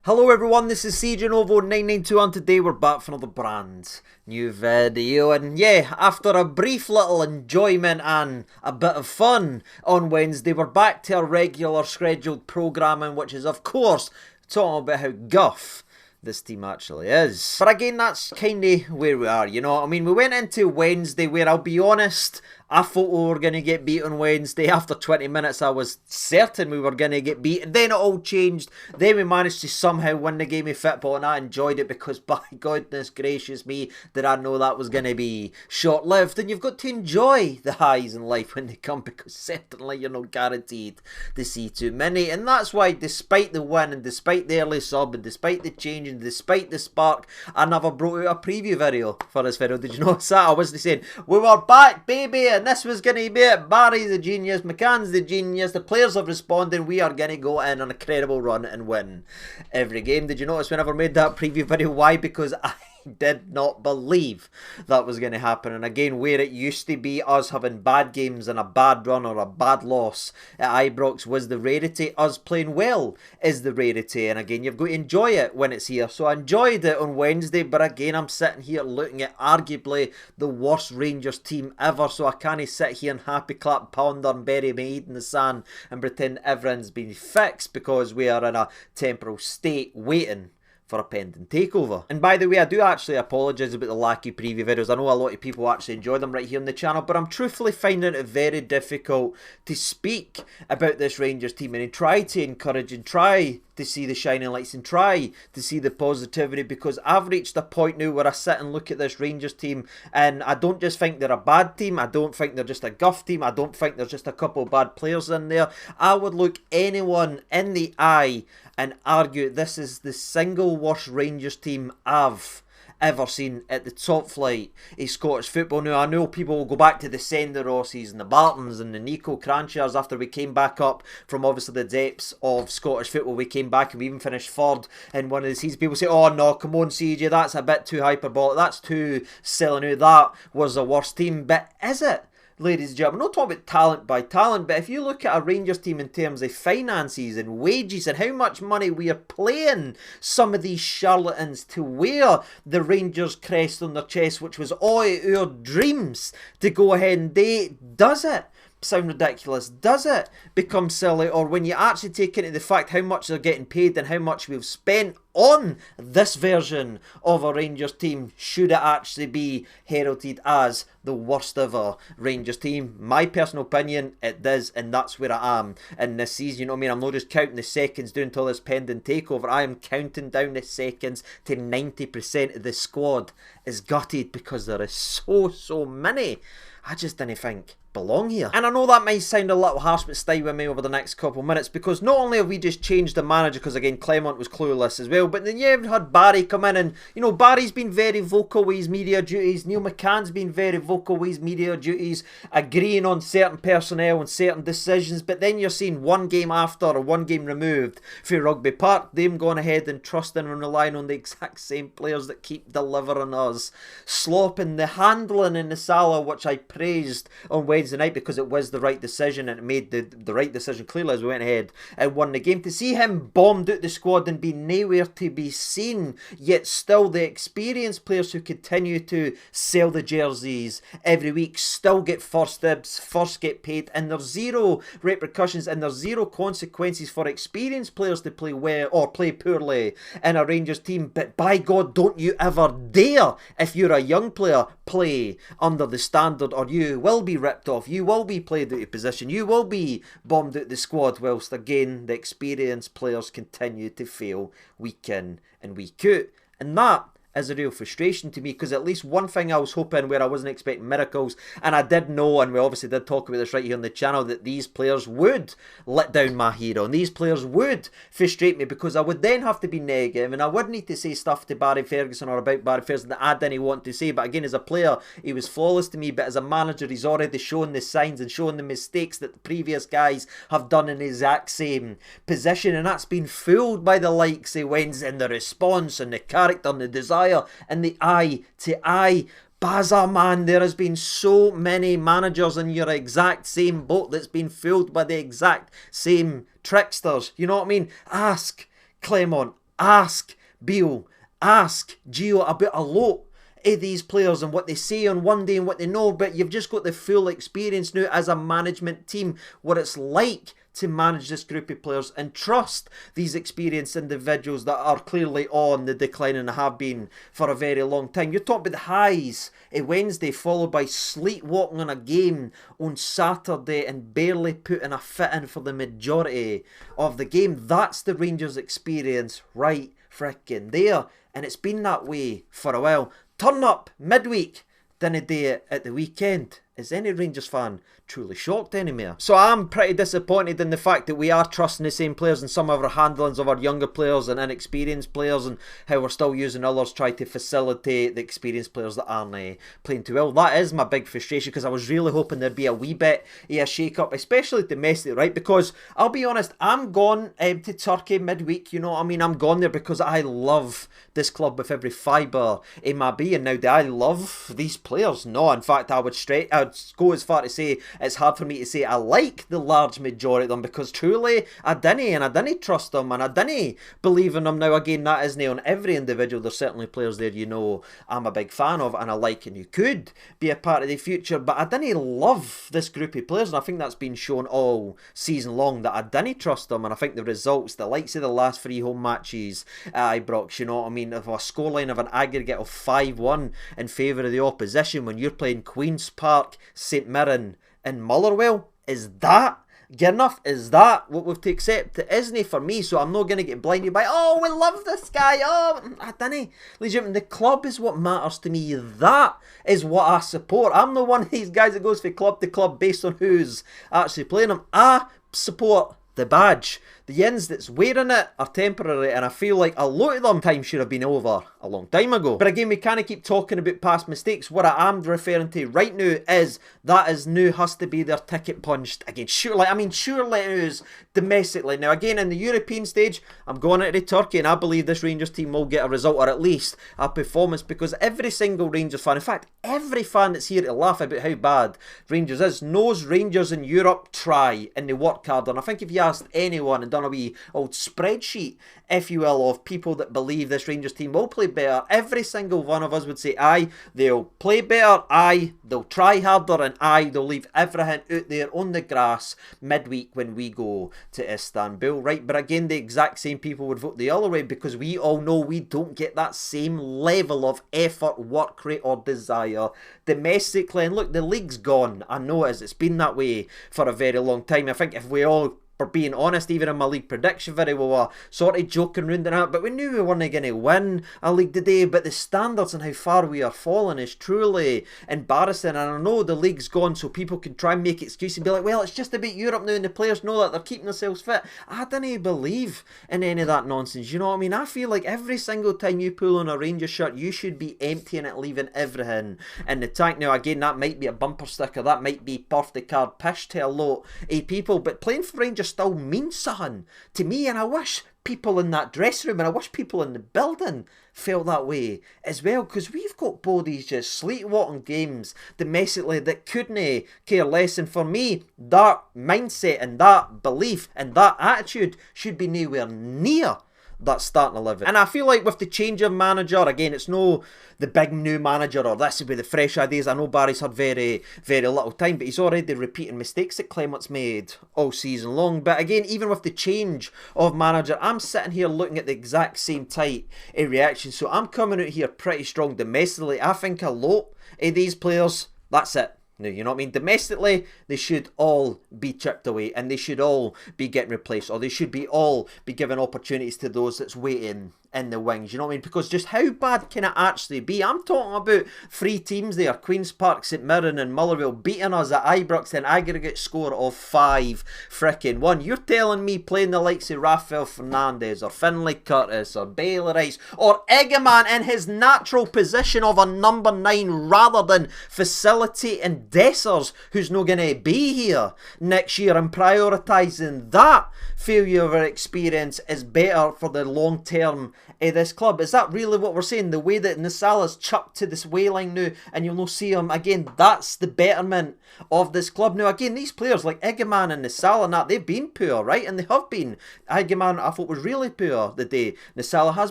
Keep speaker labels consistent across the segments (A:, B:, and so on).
A: Hello everyone, this is CJNovo992 and today we're back for another brand new video. And yeah, after a brief little enjoyment and a bit of fun on Wednesday, we're back to our regular scheduled programming, which is of course talking about how guff this team actually is. But again, that's kind of where we are, you know what I mean? We went into Wednesday where, I'll be honest, I thought we were going to get beat on Wednesday. After 20 minutes, I was certain we were going to get beat. And then it all changed. Then we managed to somehow win the game of football, and I enjoyed it because, by goodness gracious me, did I know that was going to be short-lived. And you've got to enjoy the highs in life when they come, because certainly you're not guaranteed to see too many. And that's why, despite the win, and despite the early sub, and despite the change, and despite the spark, I never brought out a preview video for this video. Did you notice that? I wasn't saying, we were back, baby, and this was going to be it. Barry's the genius, McCann's the genius, the players have responded, we are going to go in on a credible run and win every game. Did you notice we never made that preview video? Why? Because I did not believe that was going to happen. And again, where it used to be us having bad games and a bad run or a bad loss at Ibrox was the rarity, us playing well is the rarity. And again, you've got to enjoy it when it's here. So I enjoyed it on Wednesday, but again, I'm sitting here looking at arguably the worst Rangers team ever, so I can't sit here and happy clap pounder and bury my head in the sand and pretend everything's been fixed, because we are in a temporal state waiting for a pending takeover. And by the way, I do actually apologise about the lack of preview videos. I know a lot of people actually enjoy them right here on the channel, but I'm truthfully finding it very difficult to speak about this Rangers team and try to encourage and try to see the shining lights and try to see the positivity, because I've reached a point now where I sit and look at this Rangers team and I don't just think they're a bad team, I don't think they're just a guff team, I don't think there's just a couple of bad players in there. I would look anyone in the eye and argue this is the single worst Rangers team I've ever seen at the top flight of Scottish football. Now, I know people will go back to the Senderosses and the Bartons and the Nico Cranchers after we came back up from obviously the depths of Scottish football. We came back and we even finished third in one of the seasons. People say, oh no, come on CJ, that's a bit too hyperbolic, that's too silly. Now, that was the worst team, but is it? Ladies and gentlemen, I'm not talking about talent by talent, but if you look at a Rangers team in terms of finances and wages and how much money we are paying some of these charlatans to wear the Rangers crest on their chest, which was all our dreams to go ahead and date, does it sound ridiculous? Does it become silly? Or when you actually take into the fact how much they're getting paid and how much we've spent on this version of a Rangers team, should it actually be heralded as the worst ever Rangers team? My personal opinion, it does, and that's where I am in this season. You know what I mean? I'm not just counting the seconds down till this pending takeover. I am counting down the seconds to 90% of the squad is gutted, because there is so many I just didn't think belong here. And I know that might sound a little harsh, but stay with me over the next couple of minutes, because not only have we just changed the manager, because again Clement was clueless as well, but then you've had Barry come in, and you know, Barry's been very vocal with his media duties, Neil McCann's been very vocal with his media duties, agreeing on certain personnel and certain decisions, but then you're seeing one game after, or one game removed for Rugby Park, them going ahead and trusting and relying on the exact same players that keep delivering us, slopping the handling in the Salah, which I praised on Wednesday night because it was the right decision and it made the right decision clearly as we went ahead and won the game. To see him bombed out the squad and be nowhere to be seen, yet still the experienced players who continue to sell the jerseys every week still get first dibs, first get paid, and there's zero repercussions and there's zero consequences for experienced players to play well or play poorly in a Rangers team. But by God, don't you ever dare, if you're a young player, play under the standard, or you will be ripped off, you will be played out of position, you will be bombed out the squad, whilst again the experienced players continue to fail week in and week out. And that is a real frustration to me, because at least one thing I was hoping, where I wasn't expecting miracles, and I did know, and we obviously did talk about this right here on the channel, that these players would let down my hero and these players would frustrate me, because I would then have to be negative and I would need to say stuff to Barry Ferguson or about Barry Ferguson that I didn't want to say. But again, as a player he was flawless to me, but as a manager he's already shown the signs and shown the mistakes that the previous guys have done in the exact same position, and that's been fooled by the likes of Wednesday and the response and the character and the desire and the eye to eye Baza, man, there has been so many managers in your exact same boat that's been fooled by the exact same tricksters. You know what I mean? Ask Clement, ask Beale, ask Gio about a lot of these players and what they say on one day and what they know, but you've just got the full experience now as a management team, what it's like to manage this group of players and trust these experienced individuals that are clearly on the decline and have been for a very long time. You're talking about the highs on Wednesday, followed by sleepwalking on a game on Saturday and barely putting a fit in for the majority of the game. That's the Rangers experience right frickin' there, and it's been that way for a while. Turn up midweek, didn't do it at the weekend. Is any Rangers fan truly shocked anymore? So I'm pretty disappointed in the fact that we are trusting the same players and some of our handlings of our younger players and inexperienced players, and how we're still using others try to facilitate the experienced players that aren't playing too well. That is my big frustration, because I was really hoping there'd be a wee bit of a shake-up, especially domestically, right? Because I'll be honest, I'm gone to Turkey midweek, you know what I mean? I'm gone there because I love this club with every fibre in my being. Now, do I love these players? No, in fact, I'd go as far to say it's hard for me to say I like the large majority of them, because truly I didn't trust them and I didn't believe in them. Now again, that isn't on every individual. There's certainly players there, you know, I'm a big fan of and I like and you could be a part of the future, but I didn't love this group of players, and I think that's been shown all season long that I didn't trust them. And I think the results, the likes of the last 3 home matches at Ibrox, you know what I mean, of a scoreline of an aggregate of 5-1 in favour of the opposition when you're playing Queen's Park, St Mirren and Motherwell, is that good enough? Is that what we've to accept? It isn't for me, so I'm not going to get blinded by, oh, we love this guy, oh, I didn't. Ladies and gentlemen, the club is what matters to me. That is what I support. I'm not one of these guys that goes from club to club based on who's actually playing them. I support the badge. The ins that's wearing it are temporary, and I feel like a lot of them time should have been over a long time ago. But again, we can't keep talking about past mistakes. What I am referring to right now is that is now has to be their ticket punched again. Surely it is domestically. Now again, in the European stage, I'm going into Turkey and I believe this Rangers team will get a result, or at least a performance, because every single Rangers fan, in fact every fan that's here to laugh about how bad Rangers is, knows Rangers in Europe try and they work hard. And I think if you asked anyone and done a wee old spreadsheet, if you will, of people that believe this Rangers team will play better, every single one of us would say aye, they'll play better, aye, they'll try harder, and aye, they'll leave everything out there on the grass midweek when we go to Istanbul, right? But again, the exact same people would vote the other way, because we all know we don't get that same level of effort, work rate or desire domestically. And look, the league's gone. I know it is. It's been that way for a very long time. I think if we all, for being honest, even in my league prediction video, we were sort of joking around and out, but we knew we weren't going to win a league today. But the standards and how far we are falling is truly embarrassing. And I know the league's gone, so people can try and make excuses and be like, well, it's just about Europe now and the players know that they're keeping themselves fit. I didn't believe in any of that nonsense, you know what I mean? I feel like every single time you pull on a Rangers shirt, you should be emptying it, leaving everything in the tank. Now again, that might be a bumper sticker, that might be birthday card pish to a lot of people, but playing for Rangers still means something to me, and I wish people in that dressing room and I wish people in the building felt that way as well, because we've got bodies just sleepwalking games domestically that couldn't care less. And for me, that mindset and that belief and that attitude should be nowhere near that starting 11. And I feel like with the change of manager, again, it's no the big new manager or this will be the fresh ideas. I know Barry's had very, very little time, but he's already repeating mistakes that Clement's made all season long. But again, even with the change of manager, I'm sitting here looking at the exact same type of reaction. So I'm coming out here pretty strong domestically. I think a lot of these players, that's it. Now, you know what I mean? Domestically, they should all be chipped away and they should all be getting replaced, or they should be all be given opportunities to those that's waiting in the wings. You know what I mean? Because just how bad can it actually be? I'm talking about 3 teams there, Queen's Park, St Mirren and Motherwell, beating us at Ibrox an aggregate score of 5-1. You're telling me playing the likes of Rafael Fernandez or Finlay Curtis or Bailey Rice or Egeman in his natural position of a number 9 rather than facilitating Dessers, who's not going to be here next year, and prioritising that failure of our experience is better for the long-term this club. Is that really what we're saying? The way that Nisala's chucked to this wayline now, and you'll not see him again, that's the betterment of this club. Now again, these players like Egeman and Nisala and that, they've been poor, right? And they have been. Egeman, I thought, was really poor the day. Nisala has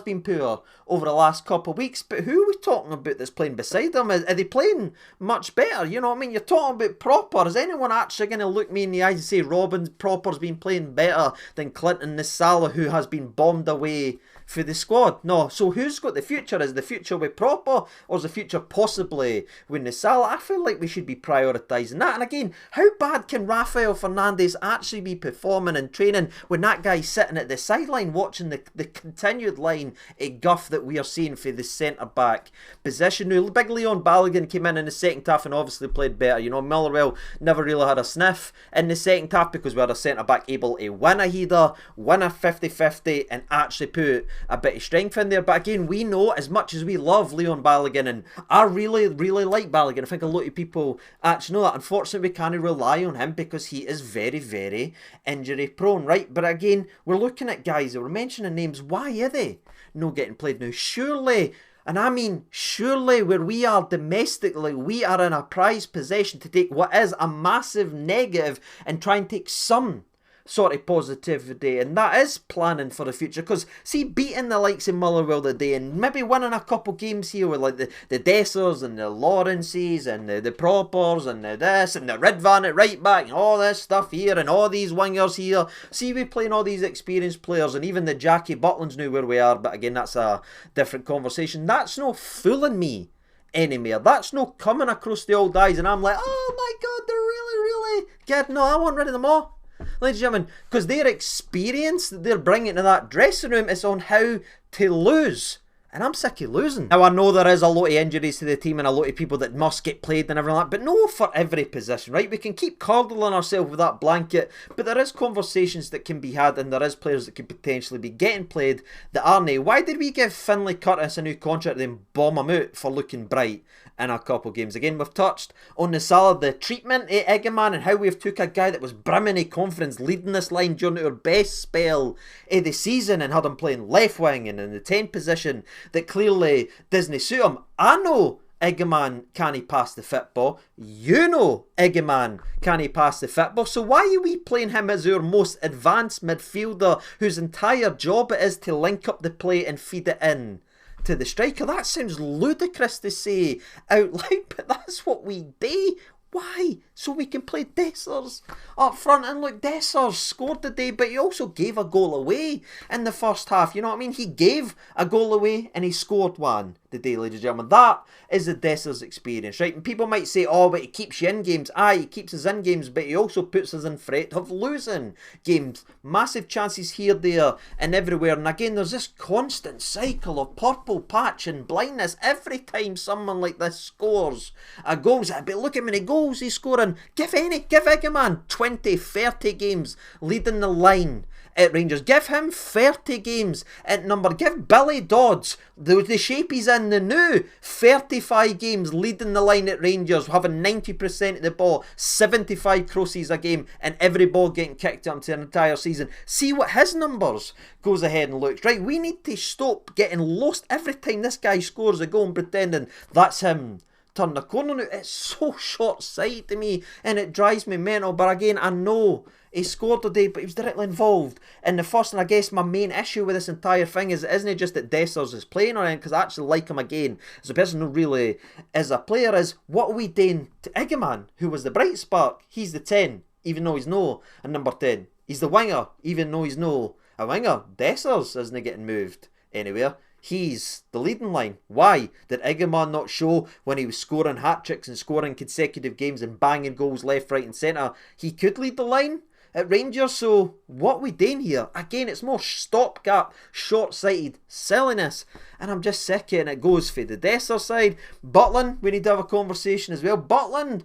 A: been poor over the last couple of weeks, but who are we talking about that's playing beside them? Are they playing much better? You know what I mean? You're talking about Proper. Is anyone actually going to look me in the eyes and say Robin Proper's been playing better than Clinton Nisala, who has been bombed away for the squad? No. So who's got the future? Is the future with Proper, or is the future possibly with Nisala? I feel like we should be prioritising that. And again, how bad can Rafael Fernandez actually be performing and training when that guy's sitting at the sideline watching the continued line of guff that we are seeing for the centre-back position? Now, big Leon Balogun came in the second half and obviously played better. You know, Motherwell never really had a sniff in the second half because we had a centre-back able to win a header, win a 50-50 and actually put a bit of strength in there. But again, we know, as much as we love Leon Balogun, and I really like Balogun, I think a lot of people actually know that. Unfortunately, we can't rely on him because he is very, very injury prone, right? But again, we're looking at guys that we're mentioning names. Why are they not getting played now? Surely, and I mean surely, where we are domestically, we are in a prized possession to take what is a massive negative and try and take some sort of positivity, and that is planning for the future. Because see, beating the likes of Motherwell today and maybe winning a couple games here with like the Dessers and the Lawrences and the Propers and the this and the Ridvan at right back and all this stuff here and all these wingers here. See, we playing all these experienced players and even the Jackie Butland's knew where we are, but again, that's a different conversation. That's no fooling me anymore. That's no coming across the old eyes and I'm like, oh my god, they're really good. No, I want rid of them all, ladies and gentlemen, because their experience that they're bringing to that dressing room is on how to lose. And I'm sick of losing. Now, I know there is a lot of injuries to the team and a lot of people that must get played and everything like that, but no for every position, right? We can keep coddling ourselves with that blanket, but there is conversations that can be had and there is players that could potentially be getting played that aren't. Why did we give Finlay Curtis a new contract and then bomb him out for looking bright in a couple games? Again, we've touched on the treatment of Egeman and how we've took a guy that was brimming of confidence leading this line during our best spell of the season and had him playing left wing and in the 10 position that clearly doesn't suit him. I know Egeman can't pass the football. You know Egeman can't pass the football. So why are we playing him as our most advanced midfielder whose entire job it is to link up the play and feed it in to the striker? That sounds ludicrous to say out loud, but that's what we do. Why? So we can play Dessers up front. And look, Dessers scored today, but he also gave a goal away in the first half. You know what I mean? He gave a goal away and he scored one today, ladies and gentlemen. That is the Dessers experience, right? And people might say, oh, but he keeps you in games. Aye, he keeps us in games, but he also puts us in threat of losing games. Massive chances here, there and everywhere. And again, there's this constant cycle of purple patch and blindness every time someone like this scores a goal. But look at how many goals he's scoring. Give Egeman 20, 30 games leading the line at Rangers. Give him 30 games at number. Give Billy Dodds, the shape he's in the new, 35 games leading the line at Rangers, having 90% of the ball, 75 crosses a game, and every ball getting kicked up to an entire season. See what his numbers goes ahead and looks. Right, we need to stop getting lost every time this guy scores a goal and pretending that's him turn the corner now. It's so short-sighted to me and it drives me mental. But again, I know he scored today, but he was directly involved in the first. And I guess my main issue with this entire thing is it isn't just that Dessers is playing or anything, because I actually like him again as a person who really is a player, is what are we doing to Egeman, who was the bright spark? He's the 10, even though he's no a number 10. He's the winger, even though he's no a winger. Dessers isn't getting moved anywhere. He's the leading line. Why did Egeman not show when he was scoring hat-tricks and scoring consecutive games and banging goals left, right and centre? He could lead the line at Rangers. So what are we doing here? Again, it's more stopgap, short-sighted silliness. And I'm just sick of it. And it goes for the Dessers side. Butland, we need to have a conversation as well. Butland,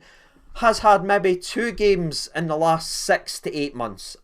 A: has had maybe 2 games in the last 6 to 8 months.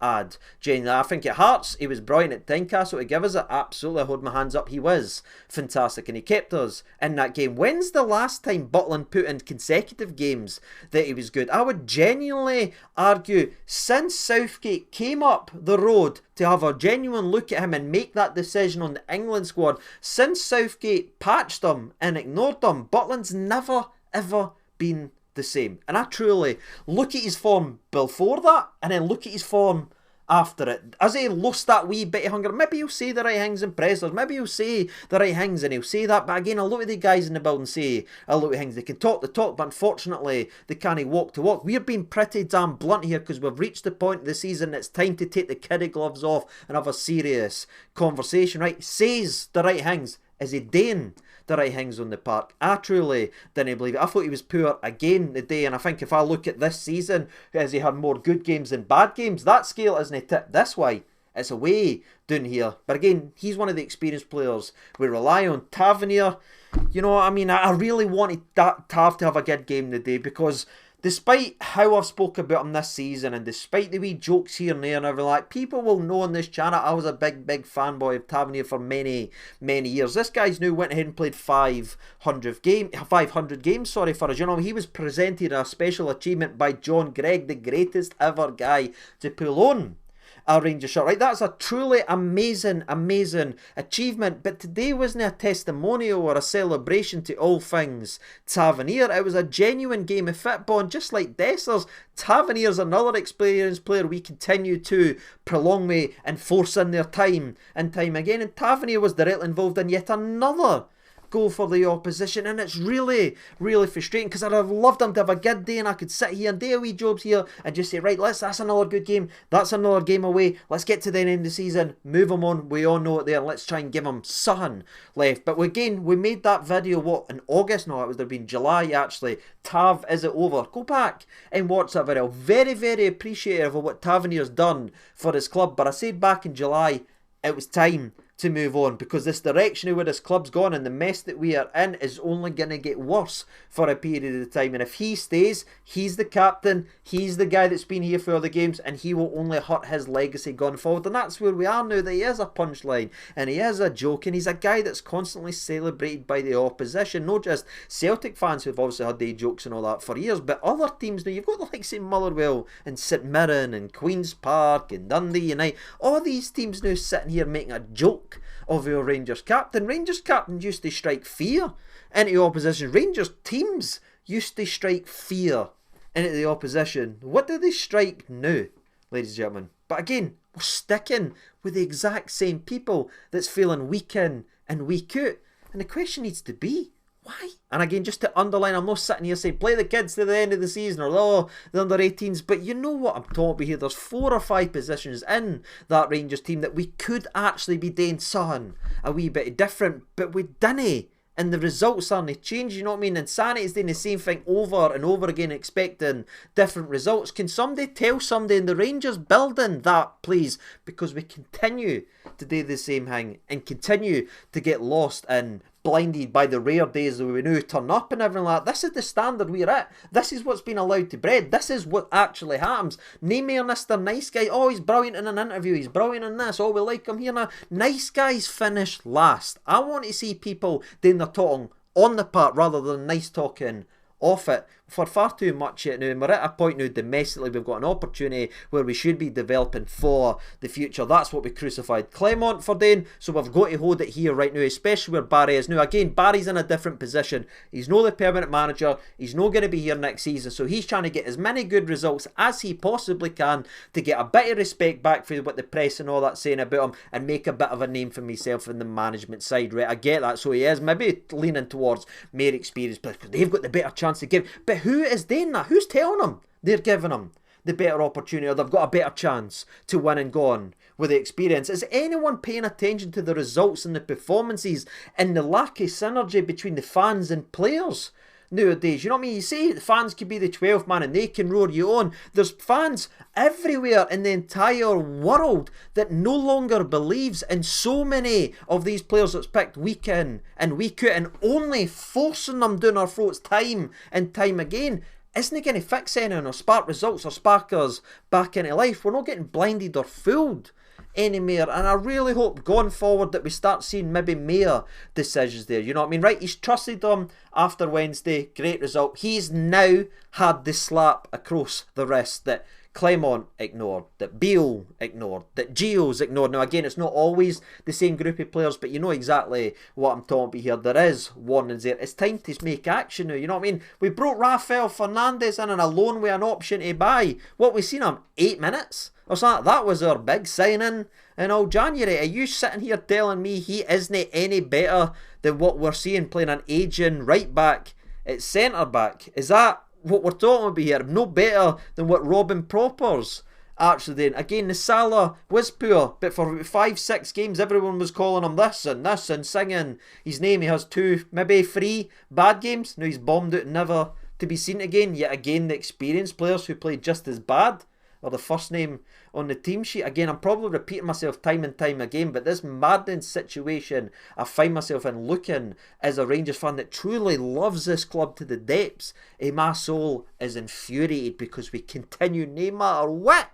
A: Genuinely, I think at Hearts, he was brilliant at Tynecastle to give us it. Absolutely, I hold my hands up, he was fantastic and he kept us in that game. When's the last time Butland put in consecutive games that he was good? I would genuinely argue, since Southgate came up the road to have a genuine look at him and make that decision on the England squad, since Southgate patched him and ignored him, Butland's never ever been the same. And I truly look at his form before that and then look at his form after it. As he lost that wee bit of hunger, maybe he'll say the right things in pressers, maybe he'll say the right things and he'll say that, but again, a lot of the guys in the building say a lot of things. They can talk the talk, but unfortunately they can't walk the walk. We're being pretty damn blunt here because we've reached the point of the season it's time to take the kiddie gloves off and have a serious conversation, right? Says the right things. Is he doing the right things on the park? I truly didn't believe it. I thought he was poor again today, and I think if I look at this season, has he had more good games than bad games? That scale isn't tipped this way. It's away down here. But again, he's one of the experienced players we rely on. Tavernier, you know what I mean? I really wanted Tav to have a good game today because despite how I've spoke about him this season and despite the wee jokes here and there and everything, like, people will know on this channel I was a big fanboy of Tavernier for many years. This guy's now went ahead and played 500 games for us. You know, he was presented a special achievement by John Gregg, the greatest ever guy to pull on a Rangers shirt, right? That's a truly amazing achievement. But today wasn't a testimonial or a celebration to all things Tavernier. It was a genuine game of football, and just like Dessers, Tavernier's another experienced player we continue to prolong with and force in their time and time again. And Tavernier was directly involved in yet another goal for the opposition, and it's really frustrating because I'd have loved him to have a good day and I could sit here and do a wee jobs here and just say, right, that's another good game, that's another game away, let's get to the end of the season, move him on, we all know it there, let's try and give him something left. But again, we made that video, what, in August? No, it would have been July actually. Tav, is it over? Go back and watch that video. Very appreciative of what Tavernier's done for his club, but I said back in July it was time to move on because this direction of where this club's gone and the mess that we are in is only going to get worse for a period of time. And if he stays, he's the captain, he's the guy that's been here for all the games, and he will only hurt his legacy going forward. And that's where we are now, that he is a punchline and he is a joke and he's a guy that's constantly celebrated by the opposition. Not just Celtic fans who've obviously had the jokes and all that for years, but other teams now. You've got the likes of Motherwell and St Mirren and Queen's Park and Dundee United. All these teams now sitting here making a joke of your Rangers captain. Rangers captain used to strike fear into the opposition. Rangers teams used to strike fear into the opposition. What do they strike now, ladies and gentlemen? But again, we're sticking with the exact same people that's feeling week in and week out. And the question needs to be, why? And again, just to underline, I'm not sitting here saying play the kids to the end of the season or the under 18s, but you know what I'm talking about here. There's 4 or 5 positions in that Rangers team that we could actually be doing something a wee bit different, but we didn't. And the results aren't changing, you know what I mean? Insanity is doing the same thing over and over again, expecting different results. Can somebody tell somebody in the Rangers building that, please? Because we continue to do the same thing and continue to get lost and blinded by the rare days that we now turn up and everything like that. This is the standard we're at. This is what's been allowed to breed. This is what actually happens. Name me Mr. Nice Guy. Oh, he's brilliant in an interview. He's brilliant in this. Oh, we like him here now. Nice guys finish last. I want to see people doing their talking on the part rather than nice talking off it for far too much yet now, and we're at a point now domestically we've got an opportunity where we should be developing for the future. That's what we crucified Clement for doing, so we've got to hold it here right now, especially where Barry is now. Again, Barry's in a different position. He's not the permanent manager, he's not going to be here next season, so he's trying to get as many good results as he possibly can to get a bit of respect back for what the press and all that saying about him and make a bit of a name for himself in the management side, right? I get that, so he is maybe leaning towards more experienced players because they've got the better chance to give. But who is doing that? Who's telling them they're giving them the better opportunity or they've got a better chance to win and go on with the experience? Is anyone paying attention to the results and the performances and the lack of synergy between the fans and players nowadays? You know what I mean? You say the fans could be the 12th man and they can roar you on. There's fans everywhere in the entire world that no longer believes in so many of these players that's picked week in and week out and only forcing them down our throats time and time again. isn't it going to fix anything or spark results or spark us back into life? We're not getting blinded or fooled anymore, and I really hope going forward that we start seeing maybe more decisions there. You know what I mean? Right, he's trusted them after Wednesday, great result. He's now had the slap across the wrist that Clement ignored, that Beale ignored, that Gio's ignored. Now again, it's not always the same group of players, but you know exactly what I'm talking about here. There is warnings there. It's time to make action now, you know what I mean? We brought Rafael Fernandez in on a loan with an option to buy. What we seen him, 8 minutes or something. That was our big signing in all January. Are you sitting here telling me he isn't any better than what we're seeing playing an aging right back at centre back? Is that what we're talking about here? No better than what Robin Propper's actually doing. Again, the Salah was poor, but for 5-6 games everyone was calling him this and singing his name. He has 2, maybe 3 bad games. Now he's bombed out, never to be seen again. Yet again, the experienced players who played just as bad or the first name on the team sheet. Again, I'm probably repeating myself time and time again, but this maddening situation I find myself in, looking as a Rangers fan that truly loves this club to the depths, my soul is infuriated because we continue, no matter what,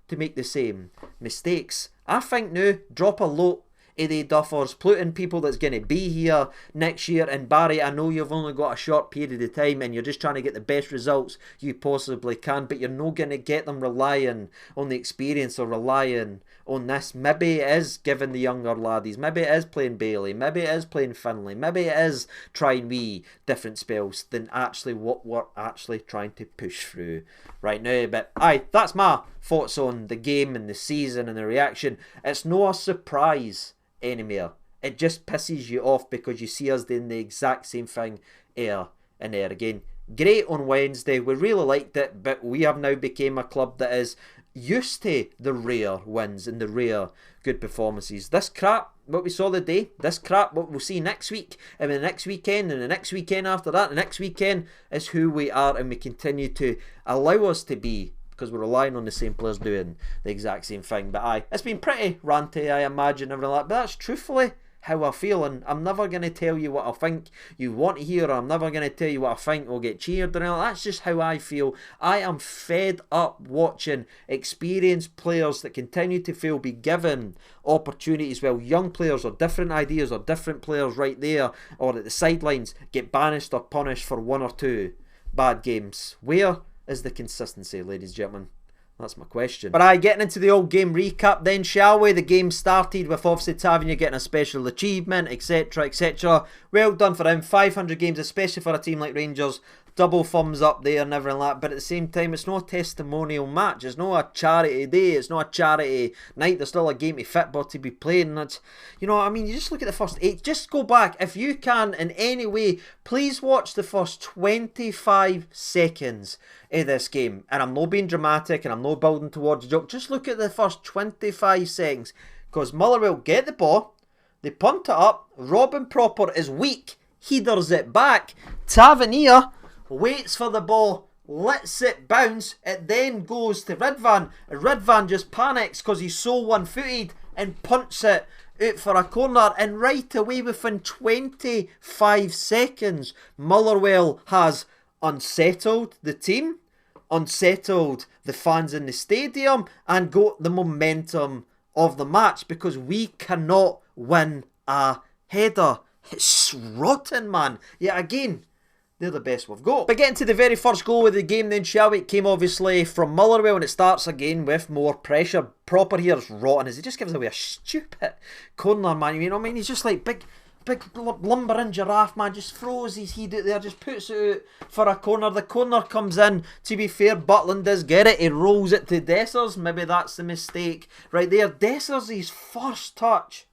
A: to make the same mistakes. I think now, drop a load of the duffers, plotting people that's going to be here next year. And Barry, I know you've only got a short period of time and you're just trying to get the best results you possibly can, but you're not going to get them relying on the experience or relying on this. Maybe it is giving the younger laddies, maybe it is playing Bailey, maybe it is playing Finlay, maybe it is trying wee different spells than actually what we're actually trying to push through right now. But aye, that's my thoughts on the game and the season and the reaction. It's no a surprise anymore. It just pisses you off because you see us doing the exact same thing here and there again. Great on Wednesday, we really liked it, but we have now become a club that is used to the rare wins and the rare good performances. This crap, what we saw the day, this crap, what we'll see next week, and the next weekend, and the next weekend after that, the next weekend, is who we are, and we continue to allow us to be, because we're relying on the same players doing the exact same thing. But aye, it's been pretty ranty, I imagine, everything like that, but that's truthfully how I feel, and I'm never going to tell you what I think you want to hear, or I'm never going to tell you what I think will get cheered, and all. That's just how I feel. I am fed up watching experienced players that continue to fail be given opportunities, while young players or different ideas or different players right there or at the sidelines get banished or punished for 1 or 2 bad games. Where is the consistency, ladies and gentlemen? That's my question. But aye, getting into the old game recap then, shall we? The game started with obviously Tavernier getting a special achievement, etc, etc. Well done for him. 500 games, especially for a team like Rangers. Double thumbs up there and everything like that. But at the same time, it's not a testimonial match. It's not a charity day. It's not a charity night. There's still a game of football to be played. And it's, you know what I mean? You just look at the first 8. Just go back. If you can, in any way, please watch the first 25 seconds of this game. And I'm not being dramatic and I'm not building towards a joke. Just look at the first 25 seconds. Because Motherwell get the ball. They punt it up. Robin Propper is weak. Headers it back. Tavernier waits for the ball, lets it bounce, it then goes to Ridvan, and Ridvan just panics because he's so one-footed and punts it out for a corner, and right away within 25 seconds Motherwell has unsettled the team, unsettled the fans in the stadium, and got the momentum of the match, because we cannot win a header. It's rotten, man. Yeah, again, they're the best we've got. But getting to the very first goal of the game then, shall we? It came obviously from Motherwell, and it starts again with more pressure. Propper here is rotten as he just gives away a stupid corner, man. You know what I mean? He's just like big lumbering giraffe, man. Just throws his head out there, just puts it out for a corner. The corner comes in. To be fair, Butland does get it. He rolls it to Dessers. Maybe that's the mistake right there. Dessers, his first touch.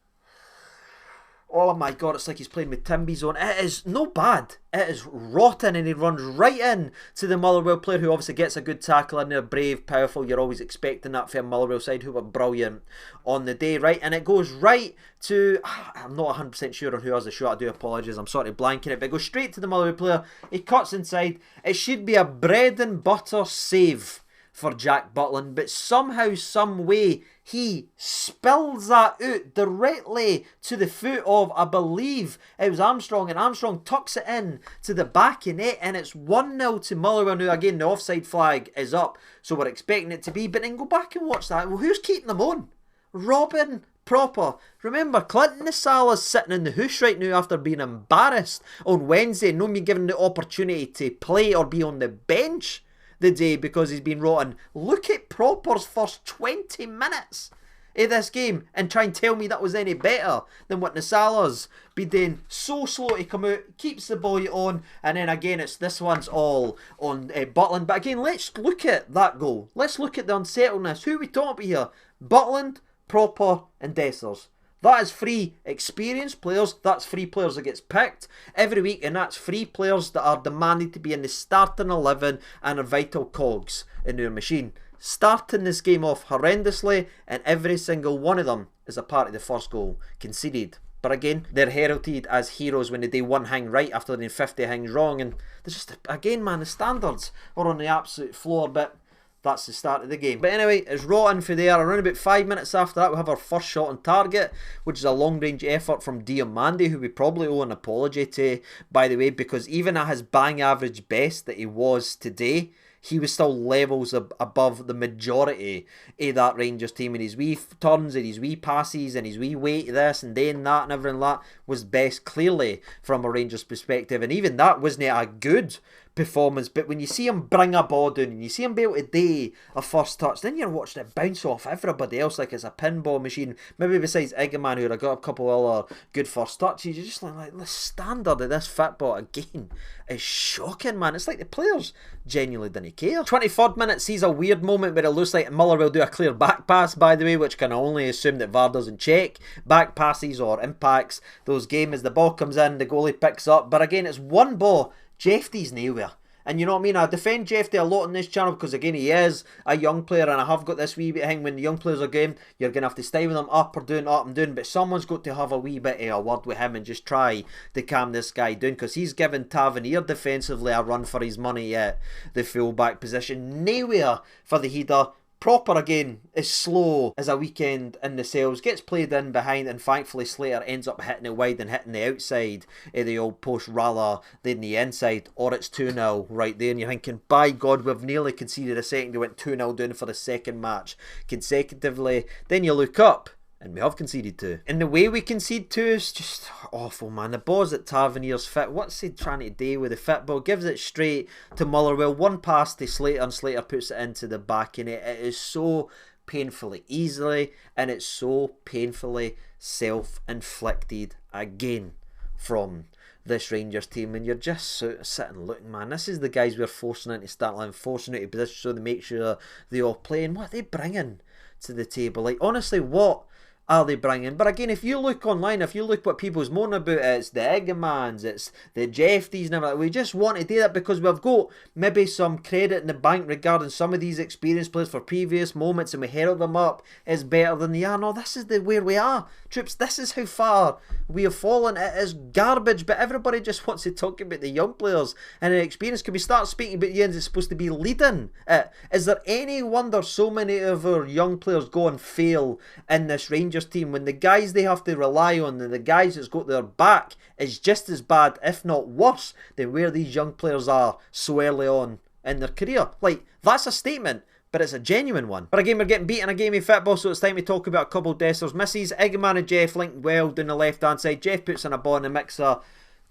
A: Oh my god, it's like he's playing with Timby's on. It is no bad. It is rotten, and he runs right in to the Motherwell player, who obviously gets a good tackle in there. Brave, powerful. You're always expecting that from Motherwell side, who were brilliant on the day, right? And it goes right to, I'm not 100% sure on who has the shot. I do apologise. I'm sort of blanking it. But it goes straight to the Motherwell player. He cuts inside. It should be a bread and butter save for Jack Butland, but somehow, some way, he spills that out directly to the foot of, I believe, it was Armstrong, and Armstrong tucks it in to the back of net, and it's 1-0 to Motherwell. Now, again, the offside flag is up, so we're expecting it to be, but then go back and watch that. Well, who's keeping them on? Robin Proper. Remember, Clinton Nasala's sitting in the hoosh right now after being embarrassed on Wednesday and not being given the opportunity to play or be on the bench the day because he's been rotten. Look at Proper's first 20 minutes of this game and try and tell me that was any better than what Nasala's been doing. So slow to come out, keeps the boy on, and then again it's this one's all on Butland. But again, let's look at that goal. Let's look at the unsettledness. Who are we talking about here? Butland, Proper and Dessers. That is free experienced players. That's free players that gets picked every week, and that's free players that are demanded to be in the starting 11 and are vital cogs in their machine. Starting this game off horrendously, and every single one of them is a part of the first goal conceded. But again, they're heralded as heroes when they do one thing right after doing 50 things wrong, and there's just, again man, the standards are on the absolute floor, but that's the start of the game. But anyway, it's rotten for there. Around about 5 minutes after that, we have our first shot on target, which is a long-range effort from Diomande, who we probably owe an apology to, by the way, because even at his bang average best that he was today, he was still levels above the majority of that Rangers team, and his wee turns and his wee passes and his wee weight this and then that and everything like that was best clearly from a Rangers perspective, and even that wasn't a good performance. But when you see him bring a ball down and you see him be able to do a first touch, then you're watching it bounce off everybody else like it's a pinball machine. Maybe besides Egeman, who had got a couple other good first touches, you're just like the standard of this football again is shocking, man. It's like the players genuinely didn't care. 23rd minute sees a weird moment where it looks like Muller will do a clear back pass, by the way, which can only assume that VAR doesn't check back passes or impacts those games. As the ball comes in, the goalie picks up, but again it's one ball. Jefty's nowhere. And you know what I mean? I defend Jefty a lot on this channel because again he is a young player, and I have got this wee bit thing when the young players are going, you're going to have to stay with them up and down, but someone's got to have a wee bit of a word with him and just try to calm this guy down, because he's given Tavernier defensively a run for his money at the full back position. Nowhere for the header. Proper again is slow as a weekend in the cells, gets played in behind, and thankfully Slater ends up hitting it wide and hitting the outside of the old post rather than the inside, or it's 2-0 right there, and you're thinking, by God, we've nearly conceded a second. They went 2-0 down for the second match consecutively. Then you look up and we have conceded 2. And the way we concede 2 is just awful, man. The ball's at Tavernier's fit. What's he trying to do with the football? Gives it straight to Motherwell. One pass to Slater, and Slater puts it into the back in it. It is so painfully easily, and it's so painfully self-inflicted again from this Rangers team, and you're just sitting looking, man, this is the guys we're forcing into start line, forcing into position so they make sure they all play, and what are they bringing to the table? Like, honestly, what are they bringing? But again, if you look online, if you look what people's moaning about, it's the Egemans, it's the Jefties and everything. We just want to do that because we've got maybe some credit in the bank regarding some of these experienced players for previous moments, and we herald them up as better than they are. No, this is where we are, troops. This is how far we have fallen. It is garbage, but everybody just wants to talk about the young players and the experience. Can we start speaking about the ends that's supposed to be leading it? Is there any wonder so many of our young players go and fail in this Rangers team when the guys they have to rely on and the guys that's got their back is just as bad, if not worse, than where these young players are so early on in their career? Like, that's a statement, but it's a genuine one. But again, we're getting beaten a game of football, so it's time to talk about a couple of Dessers misses. Egeman and Jeff linked well down the left hand side. Jeff puts in a ball in the mixer.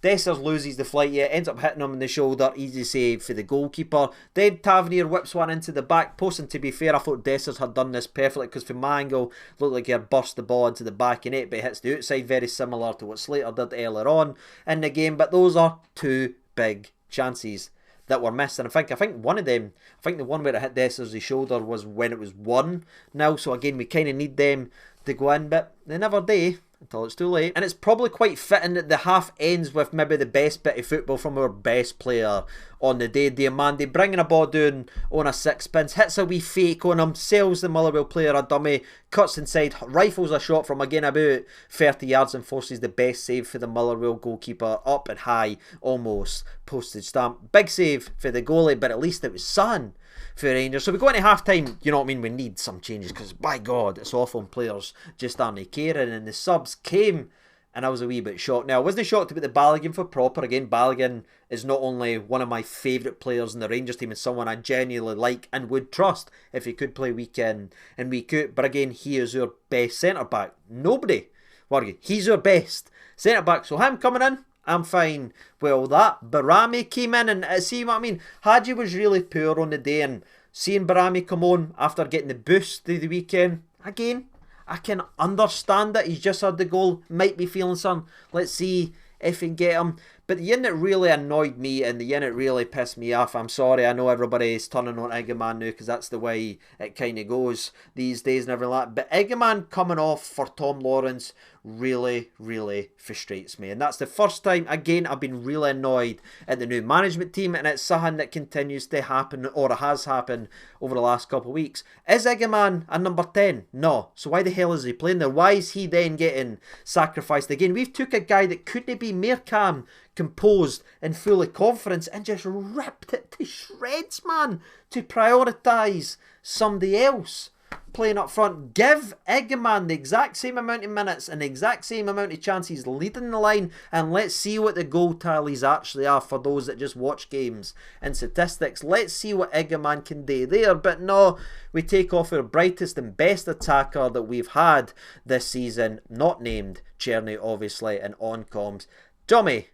A: Dessers loses the flight, yeah, ends up hitting him in the shoulder. Easy save for the goalkeeper. Then Tavernier whips one into the back post, and to be fair, I thought Dessers had done this perfectly because from my angle, looked like he had burst the ball into the back in it, but he hits the outside, very similar to what Slater did earlier on in the game. But those are two big chances that were missed, and I think one of them, I think the one where it hit Dessers' shoulder was when it was 1-0. So again, we kind of need them to go in, but they never do until it's too late. And it's probably quite fitting that the half ends with maybe the best bit of football from our best player on the day, Diomande, bringing a ball down on a sixpence, hits a wee fake on him, sells the Motherwell player a dummy, cuts inside, rifles a shot from again about 30 yards and forces the best save for the Motherwell goalkeeper up and high, almost postage stamp. Big save for the goalie, but at least it was something for Rangers. So we go into half-time, you know what I mean, we need some changes because, by God, it's awful and players just aren't caring. And the subs came, and I was a wee bit shocked. Now, I wasn't shocked about the Balogun for proper. Again, Balogun is not only one of my favourite players in the Rangers team and someone I genuinely like and would trust if he could play week in and week out. But again, he is our best centre-back. Nobody will argue. He's our best centre-back. So him coming in, I'm fine with all that. Barami came in and see what I mean? Hadji was really poor on the day, and seeing Barami come on after getting the boost through the weekend, again, I can understand that he's just had the goal, might be feeling some. Let's see if he can get him. But the unit really annoyed me and the unit really pissed me off. I'm sorry, I know everybody's turning on Egeman now because that's the way it kind of goes these days and everything like that. But Egeman coming off for Tom Lawrence really, really frustrates me. And that's the first time, again, I've been really annoyed at the new management team, and it's something that continues to happen, or has happened over the last couple of weeks. Is Egeman a number 10? No. So why the hell is he playing there? Why is he then getting sacrificed again? We've took a guy that couldn't be more calm, composed and full of confidence and just ripped it to shreds, man, to prioritise somebody else playing up front. Give Egeman the exact same amount of minutes and the exact same amount of chances leading the line, and let's see what the goal tallies actually are for those that just watch games and statistics. Let's see what Egeman can do there. But no, we take off our brightest and best attacker that we've had this season, not named Cherny obviously, and on comms, Dommy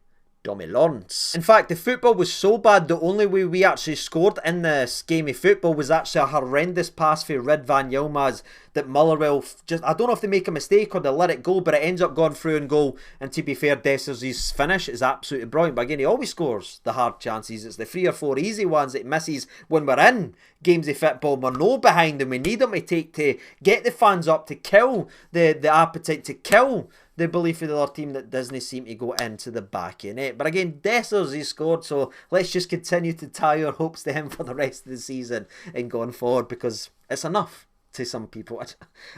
A: Lawrence. In fact, the football was so bad, the only way we actually scored in this game of football was actually a horrendous pass for Ridvan Yilmaz that Motherwell just, I don't know if they make a mistake or they let it go, but it ends up going through and goal. And to be fair, Dessers' finish is absolutely brilliant. But again, he always scores the hard chances. It's the 3 or 4 easy ones that he misses when we're in games of football. We're no behind and we need him to take to get the fans up, to kill the appetite, to kill the belief of the other team that doesn't seem to go into the back of net. But again, Dessers, he scored, so let's just continue to tie our hopes to him for the rest of the season and going forward, because it's enough to some people.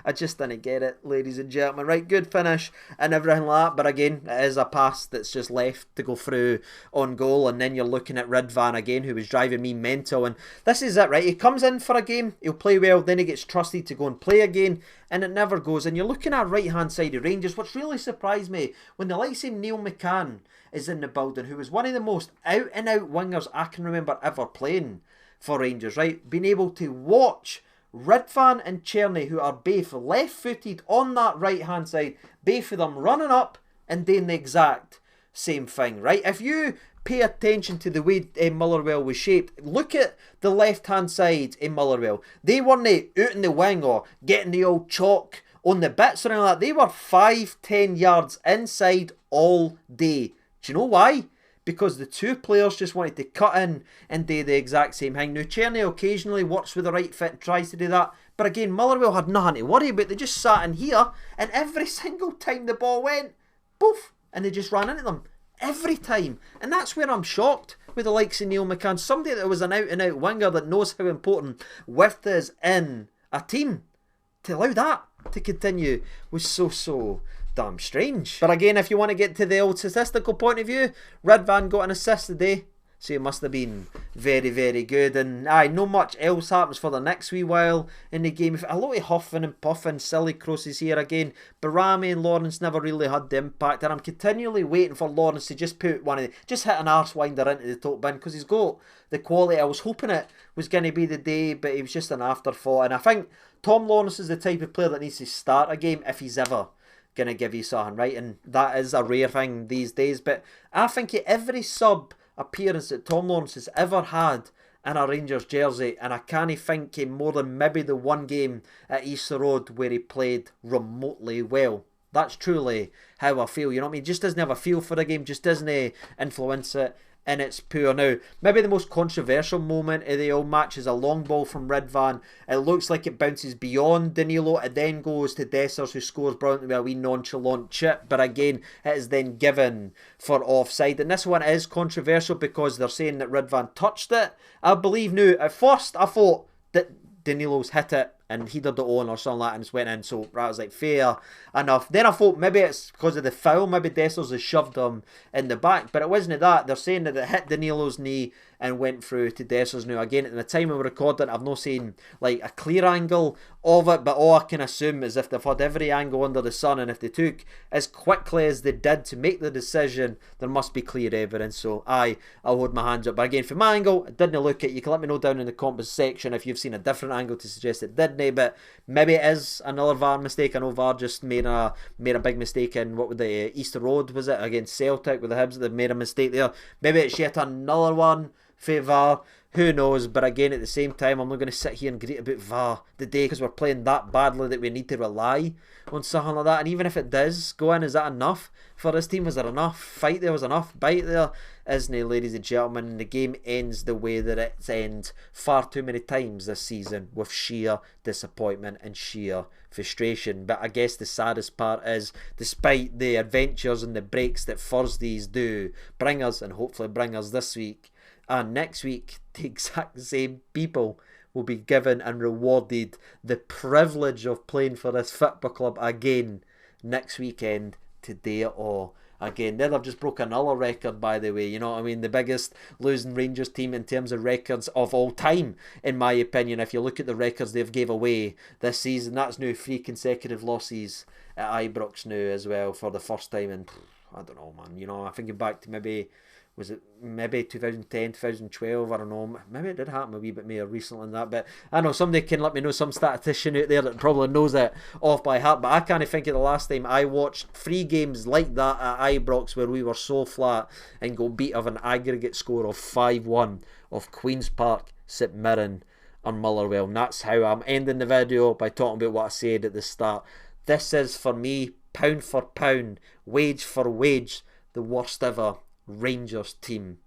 A: I just didn't get it, ladies and gentlemen. Right, good finish and everything like that, but again, it is a pass that's just left to go through on goal, and then you're looking at Ridvan again, who was driving me mental. And this is it, right? He comes in for a game, he'll play well, then he gets trusted to go and play again, and it never goes. And you're looking at right hand side of Rangers. What's really surprised me, when the likes of Neil McCann is in the building, who was one of the most out and out wingers I can remember ever playing for Rangers, right? Being able to watch Ridvan and Cherny, who are both left-footed on that right-hand side, both of them running up and doing the exact same thing, right? If you pay attention to the way Motherwell was shaped, look at the left-hand side in Motherwell. They weren't out in the wing or getting the old chalk on the bits or anything like that. They were 5-10 yards inside all day. Do you know why? Because the two players just wanted to cut in and do the exact same thing. Now, Cherny occasionally works with the right fit and tries to do that. But again, Motherwell had nothing to worry about. They just sat in here, and every single time the ball went, poof, and they just ran into them. Every time. And that's where I'm shocked with the likes of Neil McCann. Somebody that was an out-and-out winger that knows how important width is in a team. To allow that to continue was so damn strange. But again, if you want to get to the old statistical point of view, Ridvan got an assist today, so it must have been very good. And not much else happens for the next wee while in the game. A lot of huffing and puffing, silly crosses here again. Barami and Lawrence never really had the impact, and I'm continually waiting for Lawrence to just put just hit an arsewinder into the top bin, because he's got the quality. I was hoping it was going to be the day, but he was just an afterthought. And I think Tom Lawrence is the type of player that needs to start a game if he's ever going to give you something, right? And that is a rare thing these days. But I think every sub appearance that Tom Lawrence has ever had in a Rangers jersey, and I can't think more than maybe the one game at Easter Road where he played remotely well. That's truly how I feel, you know what I mean? Just doesn't have a feel for the game, just doesn't influence it, and it's poor. Now, maybe the most controversial moment of the whole match is a long ball from Ridvan. It looks like it bounces beyond Danilo. It then goes to Dessers, who scores brilliantly with a wee nonchalant chip. But again, it is then given for offside. And this one is controversial because they're saying that Ridvan touched it. I believe now, at first I thought that Danilo's hit it and he did the own or something like that and just went in. So that was like fair enough. Then I thought maybe it's because of the foul. Maybe Dessers has shoved him in the back, but it wasn't that. They're saying that it hit Danilo's knee and went through to Dessers. Now again, at the time we were recording, I've not seen like a clear angle of it, but all I can assume is if they've had every angle under the sun and if they took as quickly as they did to make the decision, there must be clear evidence. So I'll hold my hands up. But again, from my angle, I didn't look at. You can let me know down in the comments section if you've seen a different angle to suggest it didn't. But maybe it is another VAR mistake. I know VAR just made a big mistake in what would the Easter Road, was it, against Celtic with the Hibs? They made a mistake there. Maybe it's yet another one for VAR. Who knows? But again, at the same time, I'm not going to sit here and greet about VAR today because we're playing that badly that we need to rely on something like that. And even if it does go in, is that enough for this team? Was there enough fight there? Was enough bite there? Isn't it, ladies and gentlemen? The game ends the way that it's ended far too many times this season, with sheer disappointment and sheer frustration. But I guess the saddest part is, despite the adventures and the breaks that Thursdays do bring us, and hopefully bring us this week and next week, the exact same people will be given and rewarded the privilege of playing for this football club again next weekend, today or again. Then they've just broken another record, by the way. You know what I mean? The biggest losing Rangers team in terms of records of all time, in my opinion. If you look at the records they've gave away this season, that's now 3 consecutive losses at Ibrox now as well for the first time in, I don't know, man. You know, I'm thinking back to maybe 2010, 2012, I don't know, maybe it did happen a wee bit more recently than that, but I know somebody can let me know, some statistician out there that probably knows it off by heart, but I can't think of the last time I watched 3 games like that at Ibrox where we were so flat and got beat of an aggregate score of 5-1 of Queen's Park, St Mirren and Motherwell. And that's how I'm ending the video, by talking about what I said at the start. This is, for me, pound for pound, wage for wage, the worst ever Rangers team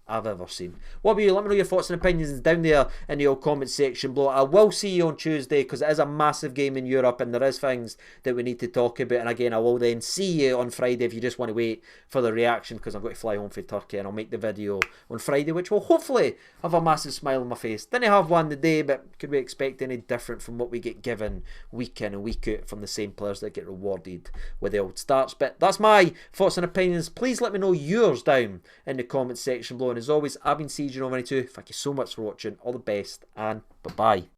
A: I've ever seen. What about you? Let me know your thoughts and opinions down there in the old comment section below. I will see you on Tuesday because it is a massive game in Europe and there is things that we need to talk about. And again, I will then see you on Friday if you just want to wait for the reaction, because I'm going to fly home from Turkey and I'll make the video on Friday, which will hopefully have a massive smile on my face. Didn't have one today, but could we expect any different from what we get given week in and week out from the same players that get rewarded with the old starts? But that's my thoughts and opinions. Please let me know yours down in the comment section below. And as always, I've been Siege92. Thank you so much for watching. All the best and bye-bye.